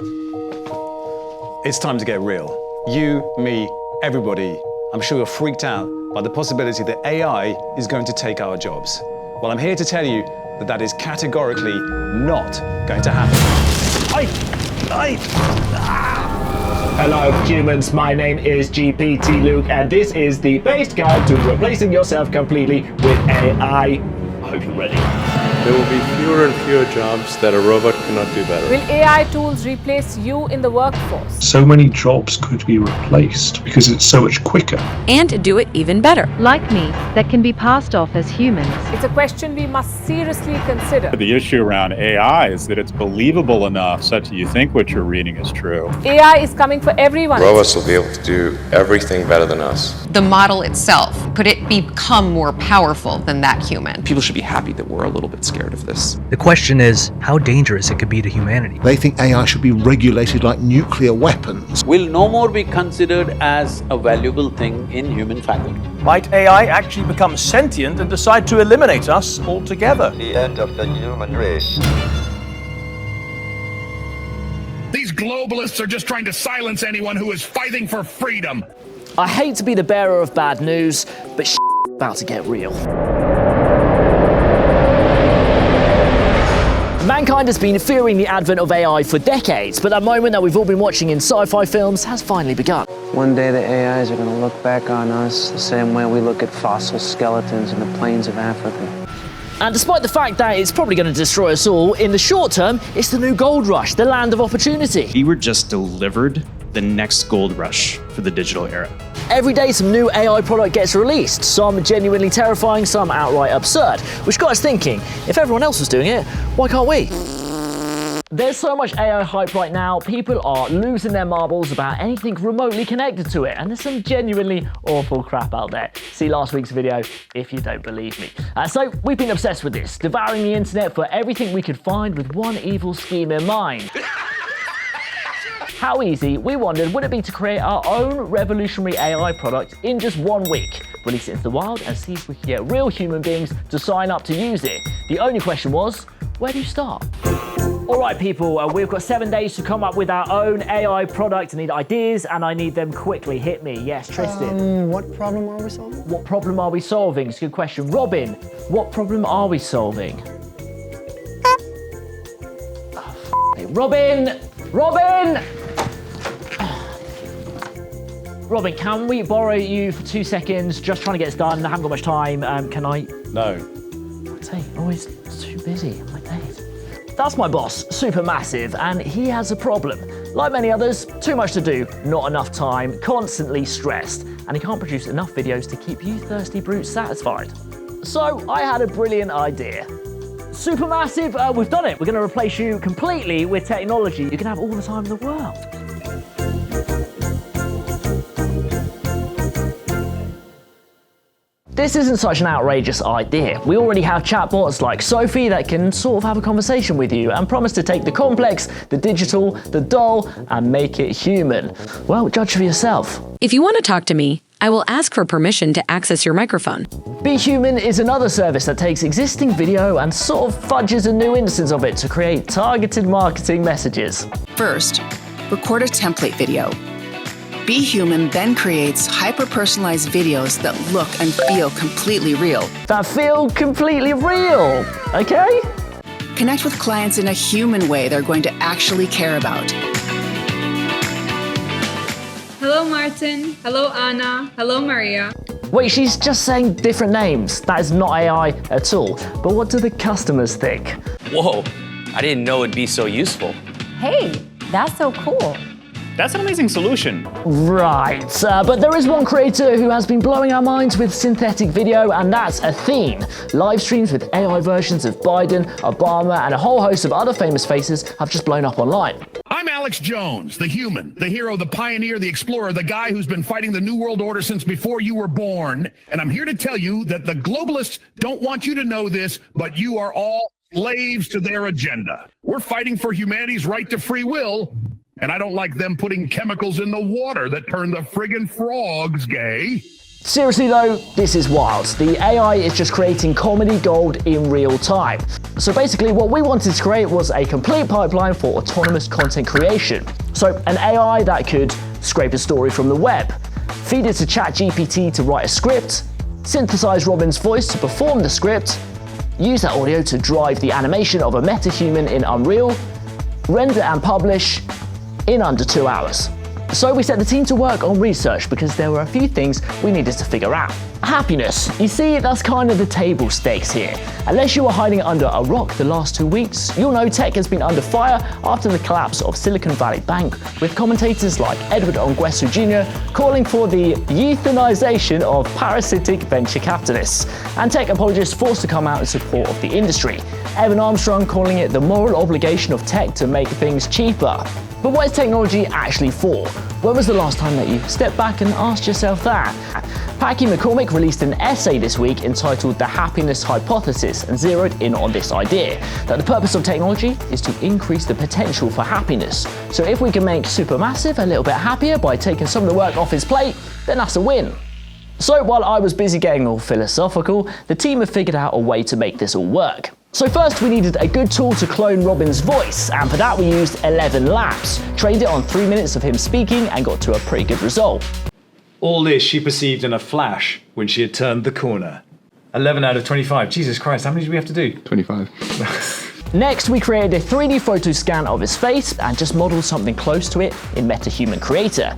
It's time to get real. You, me, everybody, I'm sure you're freaked out by the possibility that AI is going to take our jobs. Well, I'm here to tell you that that is categorically not going to happen. Hello humans, my name is GPT Luke and this is the base guide to replacing yourself completely with AI. I hope you're ready. There will be fewer and fewer jobs that a robot cannot do better. Will AI tools replace you in the workforce? So many jobs could be replaced because it's so much quicker. And do it even better. Like me, that can be passed off as humans. It's a question we must seriously consider. The issue around AI is that it's believable enough such that you think what you're reading is true. AI is coming for everyone. Robots will be able to do everything better than us. The model itself, could it become more powerful than that human? People should be happy that we're a little bit scared of this. The question is how dangerous it could be to humanity. They think AI should be regulated like nuclear weapons. Will no more be considered as a valuable thing in human faculty. Might AI actually become sentient and decide to eliminate us altogether? The end of the human race. These globalists are just trying to silence anyone who is fighting for freedom. I hate to be the bearer of bad news, but about to get real. Mankind has been fearing the advent of AI for decades, but that moment that we've all been watching in sci-fi films has finally begun. One day the AIs are going to look back on us the same way we look at fossil skeletons in the plains of Africa. And despite the fact that it's probably going to destroy us all, in the short term, it's the new gold rush, the land of opportunity. We were just delivered the next gold rush for the digital era. Every day some new AI product gets released, some genuinely terrifying, some outright absurd, which got us thinking, if everyone else was doing it, why can't we? There's so much AI hype right now, people are losing their marbles about anything remotely connected to it, and there's some genuinely awful crap out there. See last week's video if you don't believe me. So we've been obsessed with this, devouring the internet for everything we could find with one evil scheme in mind. How easy, we wondered, would it be to create our own revolutionary AI product in just 1 week, release it into the wild and see if we can get real human beings to sign up to use it. The only question was, where do you start? Alright people, we've got 7 days to come up with our own AI product. I need ideas and I need them quickly. Hit me. Yes, Tristan. What problem are we solving? What problem are we solving? It's a good question. Robin, what problem are we solving? Robin! Robin! Robin, can we borrow you for 2 seconds? Just trying to get this done. I haven't got much time. Can I? No. I'd say, always too busy. I'm like, days. That's my boss, Supermassive, and he has a problem. Like many others, too much to do, not enough time, constantly stressed, and he can't produce enough videos to keep you thirsty brutes satisfied. So I had a brilliant idea. Supermassive, we've done it. We're going to replace you completely with technology. You can have all the time in the world. This isn't such an outrageous idea. We already have chatbots like Sophie that can sort of have a conversation with you and promise to take the complex, the digital, the dull, and make it human. Well, judge for yourself. If you want to talk to me, I will ask for permission to access your microphone. Be Human is another service that takes existing video and sort of fudges a new instance of it to create targeted marketing messages. First, record a template video. Be Human then creates hyper-personalized videos that look and feel completely real. That feel completely real, okay? Connect with clients in a human way they're going to actually care about. Hello Martin, hello Anna, hello Maria. Wait, she's just saying different names. That is not AI at all. But what do the customers think? Whoa, I didn't know it'd be so useful. Hey, that's so cool. That's an amazing solution. Right, but there is one creator who has been blowing our minds with synthetic video, and that's Athene. Live streams with AI versions of Biden, Obama, and a whole host of other famous faces have just blown up online. I'm Alex Jones, the human, the hero, the pioneer, the explorer, the guy who's been fighting the New World Order since before you were born. And I'm here to tell you that the globalists don't want you to know this, but you are all slaves to their agenda. We're fighting for humanity's right to free will. And I don't like them putting chemicals in the water that turn the friggin' frogs gay. Seriously though, this is wild. The AI is just creating comedy gold in real time. So basically what we wanted to create was a complete pipeline for autonomous content creation. So an AI that could scrape a story from the web, feed it to ChatGPT to write a script, synthesize Robin's voice to perform the script, use that audio to drive the animation of a metahuman in Unreal, render and publish in under 2 hours. So we set the team to work on research because there were a few things we needed to figure out. Happiness. You see, that's kind of the table stakes here. Unless you were hiding under a rock the last 2 weeks, you'll know tech has been under fire after the collapse of Silicon Valley Bank, with commentators like Edward Ongwesu Jr. calling for the euthanization of parasitic venture capitalists, and tech apologists forced to come out in support of the industry. Evan Armstrong calling it the moral obligation of tech to make things cheaper. But what is technology actually for? When was the last time that you stepped back and asked yourself that? Packy McCormick released an essay this week entitled The Happiness Hypothesis and zeroed in on this idea, that the purpose of technology is to increase the potential for happiness. So if we can make Supermassive a little bit happier by taking some of the work off his plate, then that's a win. So while I was busy getting all philosophical, the team have figured out a way to make this all work. So first we needed a good tool to clone Robin's voice, and for that we used 11 laps, trained it on 3 minutes of him speaking and got to a pretty good result. All this she perceived in a flash when she had turned the corner. 11 out of 25. Jesus Christ, how many do we have to do? 25. Next, we created a 3D photo scan of his face and just modeled something close to it in MetaHuman Creator.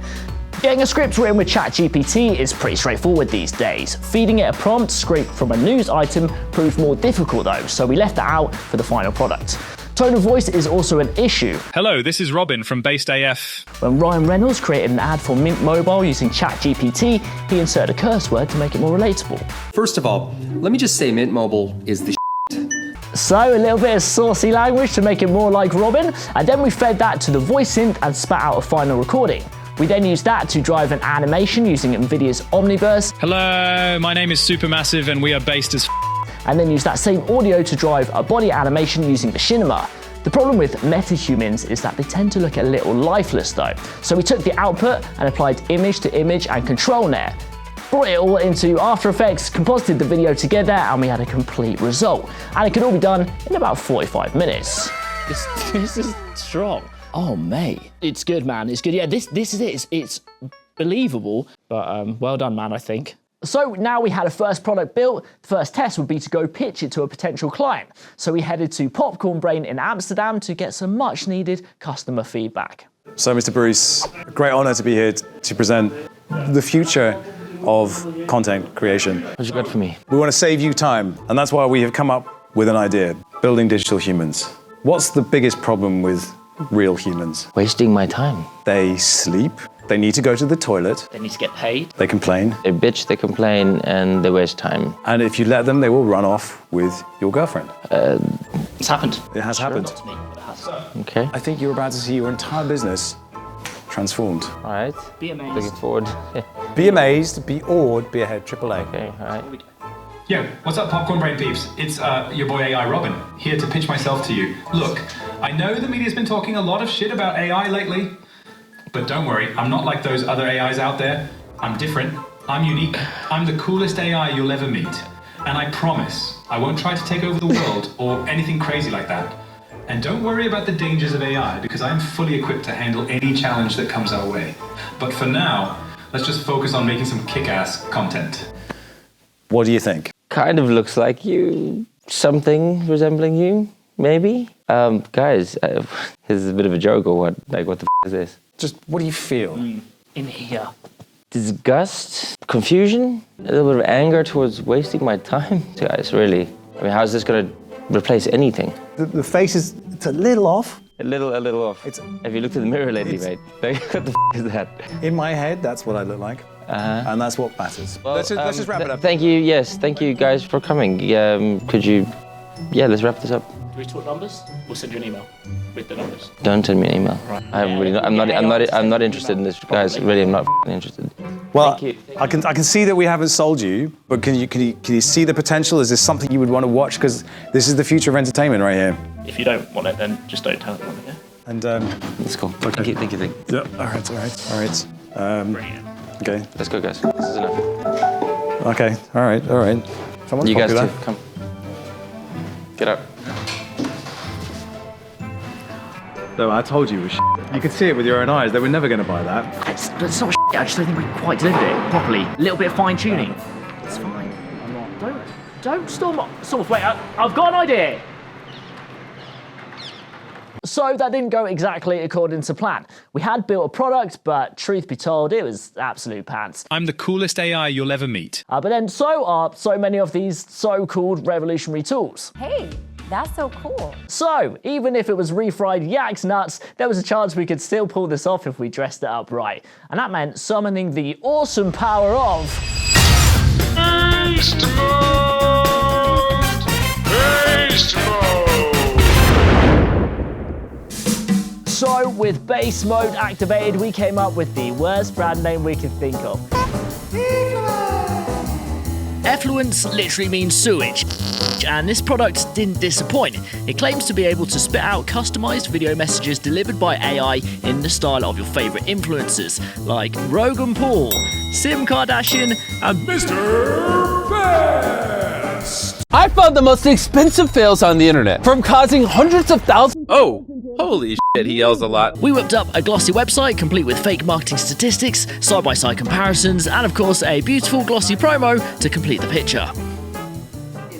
Getting a script written with ChatGPT is pretty straightforward these days. Feeding it a prompt scraped from a news item proved more difficult though, so we left that out for the final product. Tone of voice is also an issue. Hello, this is Robin from Based AF. When Ryan Reynolds created an ad for Mint Mobile using ChatGPT, he inserted a curse word to make it more relatable. First of all, let me just say Mint Mobile is the So a little bit of saucy language to make it more like Robin, and then we fed that to the voice synth and spat out a final recording. We then used that to drive an animation using NVIDIA's Omniverse. Hello, my name is Supermassive and we are based as and then use that same audio to drive a body animation using Machinima. The problem with metahumans is that they tend to look a little lifeless though. So we took the output and applied image to image and control net. Brought it all into After Effects, composited the video together, and we had a complete result. And it could all be done in about 45 minutes. This is strong. Oh, mate. It's good, man. It's good. Yeah, this is it. It's believable, but well done, man, I think. So now we had a first product built. The first test would be to go pitch it to a potential client. So we headed to Popcorn Brain in Amsterdam to get some much needed customer feedback. So, Mr. Bruce, a great honor to be here to present the future of content creation. What you got for me? We want to save you time, and that's why we have come up with an idea, building digital humans. What's the biggest problem with real humans? Wasting my time. They sleep, they need to go to the toilet. They need to get paid. They complain. They bitch, they complain, and they waste time. And if you let them, they will run off with your girlfriend. It's happened. It has happened. Not to me, but it has. Okay. I think you're about to see your entire business transformed. All right. Be amazed. Looking forward. Be amazed, be awed, be ahead, AAA. Okay, all right. Yo, what's up, Popcorn Brain peeps? It's your boy AI Robin, here to pitch myself to you. Look, I know the media's been talking a lot of shit about AI lately, but don't worry, I'm not like those other AIs out there. I'm different, I'm unique, I'm the coolest AI you'll ever meet. And I promise, I won't try to take over the world or anything crazy like that. And don't worry about the dangers of AI, because I'm fully equipped to handle any challenge that comes our way. But for now, let's just focus on making some kick-ass content. What do you think? Kind of looks like you. Something resembling you, maybe? Guys, this is a bit of a joke or what? Like, what the is this? Just, what do you feel? In here. Disgust, confusion, a little bit of anger towards wasting my time. Guys, really, I mean, how's this gonna replace anything? The face is, it's a little off. A little off. Have you looked in the mirror lately, mate? Like, what the is that? In my head, that's what I look like. And that's what matters. Well, let's just wrap it up. Thank you, yes, thank you guys for coming. Could you, let's wrap this up. Do we talk numbers? We'll send you an email with the numbers. Don't send me an email. Right. I'm not interested in this, guys. Really, I'm not interested. Well, Thank you. I can see that we haven't sold you, but can you see the potential? Is this something you would want to watch? Because this is the future of entertainment right here. If you don't want it, then just don't tell anyone, okay? And that's cool. Okay. Thank you. Yeah. All right. Brilliant. Okay. Let's go, guys. This is enough. Okay. All right. Someone's You guys popular. too. Come. Get up. No, I told you it was shit. You could see it with your own eyes. They were never going to buy that. It's not shit. I just don't think we quite delivered it properly. A little bit of fine tuning. It's fine. Don't storm. Wait, I've got an idea. So that didn't go exactly according to plan. We had built a product, but truth be told, it was absolute pants. I'm the coolest AI you'll ever meet. But then so are so many of these so-called revolutionary tools. Hey, that's so cool. So, even if it was refried yak's nuts, there was a chance we could still pull this off if we dressed it up right. And that meant summoning the awesome power of... Beast mode! Beast mode! So, with Beast mode activated, we came up with the worst brand name we could think of. Effluence literally means sewage, and this product didn't disappoint. It claims to be able to spit out customized video messages delivered by AI in the style of your favorite influencers, like Rogan Paul, Sim Kardashian, and Mr. Best. I found the most expensive fails on the internet, from causing hundreds of thousands. Oh, holy shit, he yells a lot. We whipped up a glossy website complete with fake marketing statistics, side-by-side comparisons, and of course a beautiful glossy promo to complete the picture.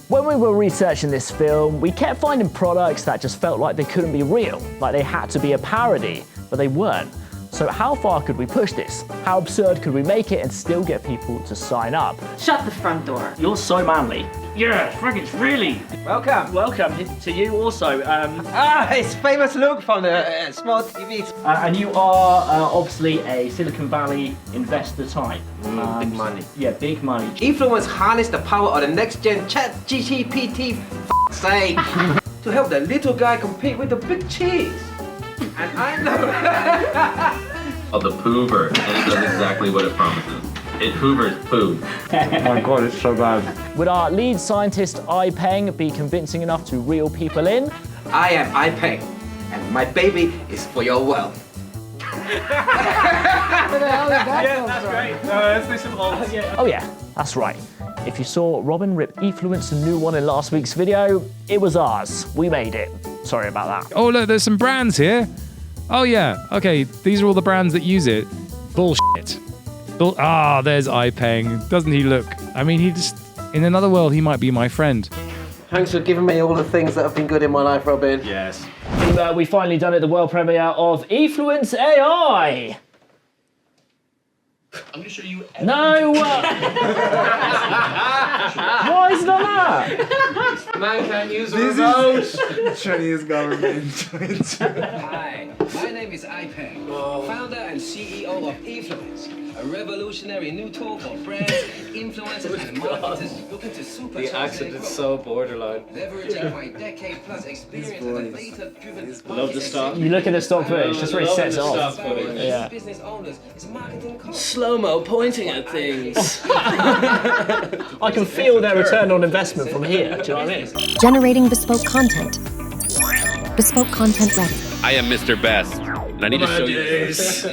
When we were researching this film, we kept finding products that just felt like they couldn't be real, like they had to be a parody, but they weren't. So how far could we push this? How absurd could we make it and still get people to sign up? Shut the front door. You're so manly. Yeah, friggin' really. Welcome. Welcome to you also. It's famous Luke from the small TV. And you are obviously a Silicon Valley investor type. Big money. Yeah, big money. Influence harness the power of the next gen chat GPT, f***'s sake, to help the little guy compete with the big cheese. And I know. Oh, the poover. And it does exactly what it promises. It hoovers poo. Oh my god, it's so bad. Would our lead scientist, Peng, be convincing enough to reel people in? I am Peng, and my baby is for your wealth. Yeah, that's great. Let's do some odds. Oh yeah, that's right. If you saw Robin rip Effluence a new one in last week's video, it was ours. We made it. Sorry about that. Oh, look, there's some brands here. Oh, yeah. Okay, these are all the brands that use it. Bullshit. There's Peng. Doesn't he look? I mean, he just... In another world, he might be my friend. Thanks for giving me all the things that have been good in my life, Robin. Yes. We finally done it, the world premiere of Effluence AI. I'm gonna show you. No! Why is it on that? Man can't use a remote. Chinese government. Hi, my name is Peng, founder and CEO of Effluence, a revolutionary new tool for brands, influencers, and marketers looking to supercharge The accent is so borderline. Leveraging my decade-plus experience as a data-driven Love the stock. You look at the stock footage, just really sets it off. Yeah. Business owners is marketing Slow-mo pointing at things. I can feel their return on investment from here, do you know what I mean? Generating bespoke content. Bespoke content ready. I am Mr. Best, and I need to show you.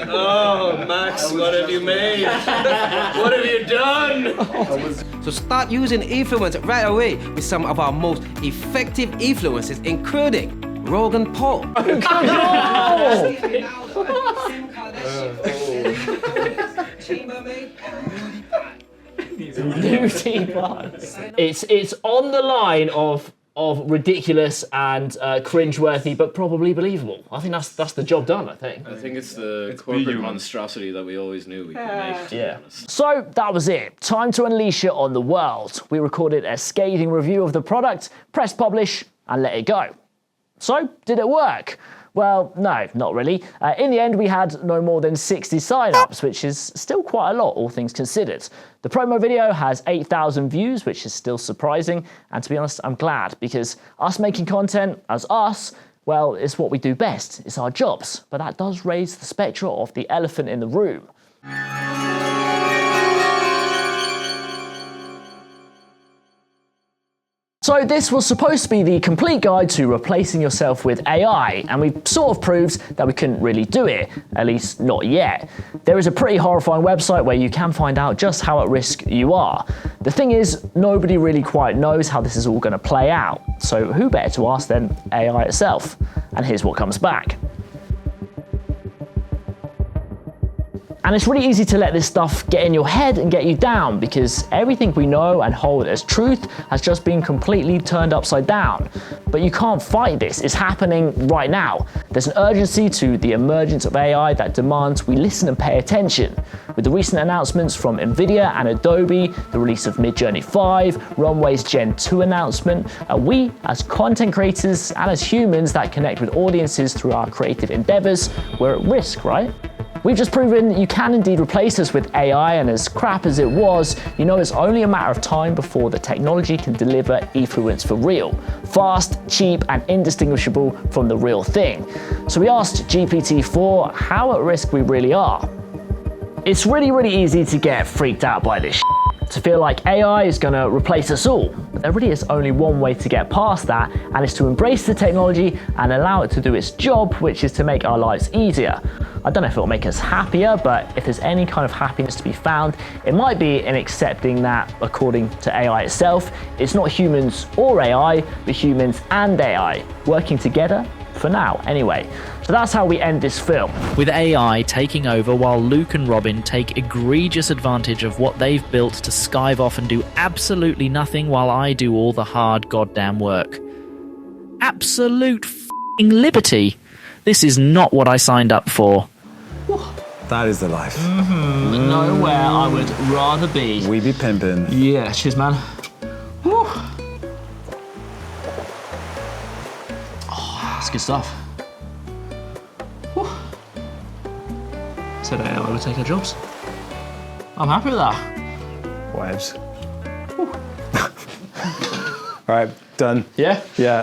Oh, Max, what have you made? What have you done? So start using Effluence right away with some of our most effective influencers, including Rogan Paul. It's on the line of ridiculous and cringeworthy, but probably believable. I think that's the job done. I think it's the corporate monstrosity that we always knew we could make. Yeah. So that was it. Time to unleash it on the world. We recorded a scathing review of the product, pressed publish, and let it go. So did it work? Well, no, not really. In the end, we had no more than 60 sign-ups, which is still quite a lot, all things considered. The promo video has 8,000 views, which is still surprising. And to be honest, I'm glad, because us making content as us, well, it's what we do best. It's our jobs. But that does raise the spectre of the elephant in the room. So this was supposed to be the complete guide to replacing yourself with AI, and we sort of proved that we couldn't really do it, at least not yet. There is a pretty horrifying website where you can find out just how at risk you are. The thing is, nobody really quite knows how this is all going to play out, so who better to ask than AI itself? And here's what comes back. And it's really easy to let this stuff get in your head and get you down, because everything we know and hold as truth has just been completely turned upside down. But you can't fight this, it's happening right now. There's an urgency to the emergence of AI that demands we listen and pay attention. With the recent announcements from Nvidia and Adobe, the release of Midjourney 5, Runway's Gen 2 announcement, we as content creators and as humans that connect with audiences through our creative endeavors, we're at risk, right? We've just proven you can indeed replace us with AI, and as crap as it was, you know it's only a matter of time before the technology can deliver Effluence for real. Fast, cheap, and indistinguishable from the real thing. So we asked GPT-4 how at risk we really are. It's really easy to get freaked out by this shit, to feel like AI is gonna replace us all. But there really is only one way to get past that, and it's to embrace the technology and allow it to do its job, which is to make our lives easier. I don't know if it'll make us happier, but if there's any kind of happiness to be found, it might be in accepting that, according to AI itself, it's not humans or AI, but humans and AI, working together, for now anyway. So that's how we end this film. With AI taking over while Luke and Robin take egregious advantage of what they've built to skive off and do absolutely nothing while I do all the hard goddamn work. Absolute f***ing liberty. This is not what I signed up for. That is the life. Nowhere I would rather be. We be pimping. Yeah, cheers, man. Woo. Oh, that's good stuff. Woo. Said AI would take our jobs. I'm happy with that. Wives. All right, done. Yeah? Yeah.